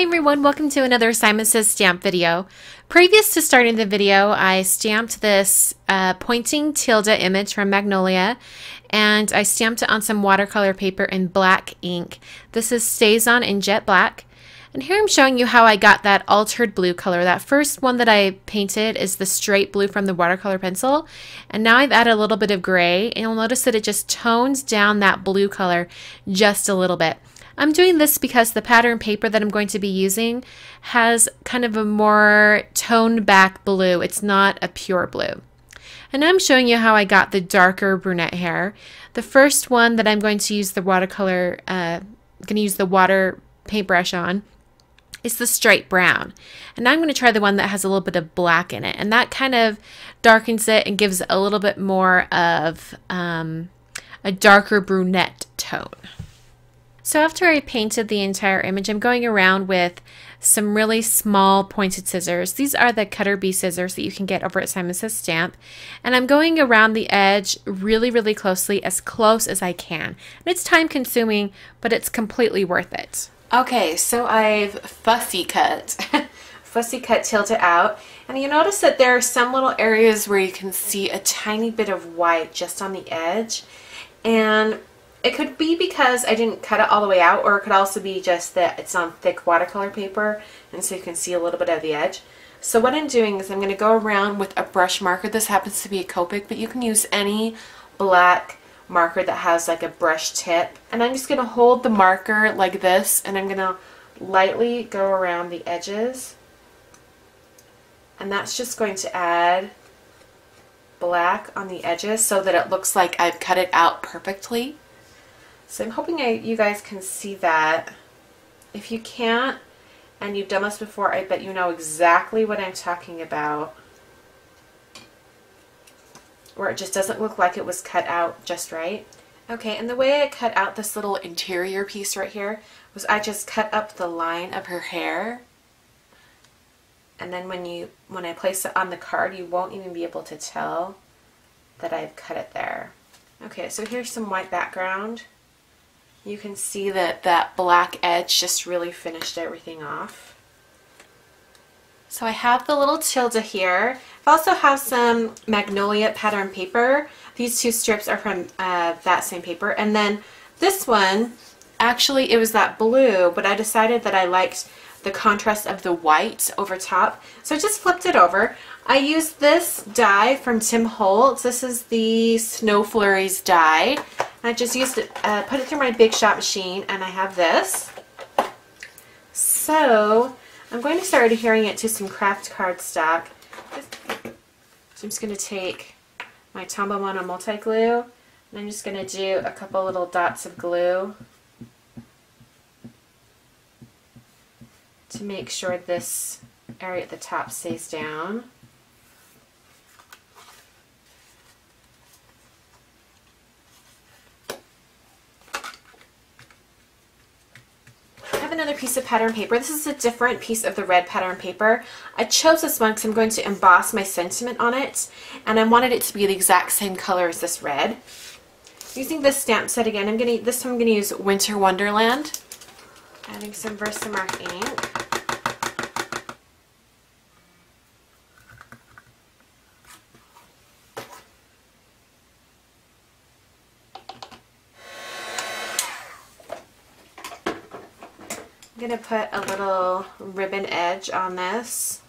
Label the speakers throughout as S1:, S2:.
S1: Hi everyone, welcome to another Simon Says Stamp video. Previous to starting the video, I stamped this pointing tilde image from Magnolia, and I stamped it on some watercolor paper in black ink. This is Stays On in Jet Black. And here I'm showing you how I got that altered blue color. That first one that I painted is the straight blue from the watercolor pencil. And now I've added a little bit of gray, and you'll notice that it just tones down that blue color just a little bit. I'm doing this because the pattern paper that I'm going to be using has kind of a more toned back blue. It's not a pure blue. And I'm showing you how I got the darker brunette hair. The first one that I'm going to use the watercolor, water paintbrush on is the straight brown. And now I'm going to try the one that has a little bit of black in it. And that kind of darkens it and gives a little bit more of a darker brunette tone. So after I painted the entire image, I'm going around with some really small pointed scissors. These are the Cutter Bee scissors that you can get over at Simon Says Stamp. And I'm going around the edge really, really closely, as close as I can. And it's time consuming, but it's completely worth it. Okay, so I've fussy cut tilde out. And you notice that there are some little areas where you can see a tiny bit of white just on the edge. And it could be because I didn't cut it all the way out, or it could also be just that it's on thick watercolor paper and so you can see a little bit of the edge. So what I'm doing is I'm going to go around with a brush marker. This happens to be a Copic, but you can use any black marker that has like a brush tip. And I'm just going to hold the marker like this, and I'm going to lightly go around the edges. And that's just going to add black on the edges so that it looks like I've cut it out perfectly. So I'm hoping you guys can see that. If you can't, and you've done this before, I bet you know exactly what I'm talking about. Where it just doesn't look like it was cut out just right. Okay, and the way I cut out this little interior piece right here was I just cut up the line of her hair. And then when I place it on the card, you won't even be able to tell that I've cut it there. Okay, so here's some white background. You can see that that black edge just really finished everything off. So I have the little tilde here. I also have some Magnolia pattern paper. These two strips are from that same paper. And then this one, actually it was that blue, but I decided that I liked the contrast of the white over top. So I just flipped it over. I used this die from Tim Holtz. This is the Snow Flurries die. I just used it, put it through my Big Shot machine, and I have this. So I'm going to start adhering it to some craft cardstock. So I'm just going to take my Tombow Mono multi glue, and I'm just going to do a couple little dots of glue to make sure this area at the top stays down. Another piece of pattern paper. This is a different piece of the red pattern paper. I chose this one because I'm going to emboss my sentiment on it, and I wanted it to be the exact same color as this red. Using this stamp set again, this time I'm going to use Winter Wonderland. Adding some Versamark ink. I'm going to put a little ribbon edge on this.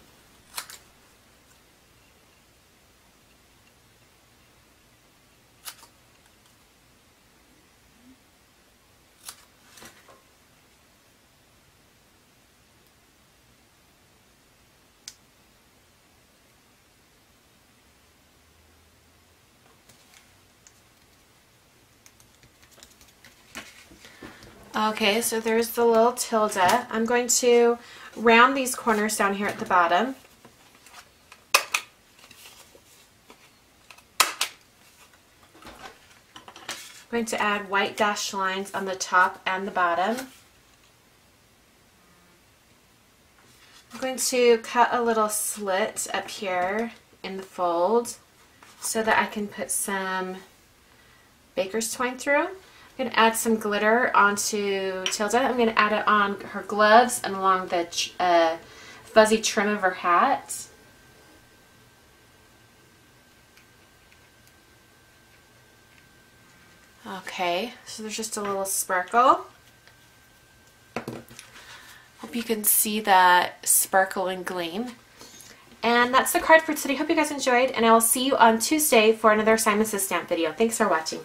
S1: Okay, so there's the little tilde. I'm going to round these corners down here at the bottom. I'm going to add white dashed lines on the top and the bottom. I'm going to cut a little slit up here in the fold so that I can put some baker's twine through. I'm going to add some glitter onto Tilda. I'm going to add it on her gloves and along the fuzzy trim of her hat. Okay, so there's just a little sparkle. Hope you can see that sparkle and gleam. And that's the card for today. Hope you guys enjoyed, and I will see you on Tuesday for another Simon Says Stamp video. Thanks for watching.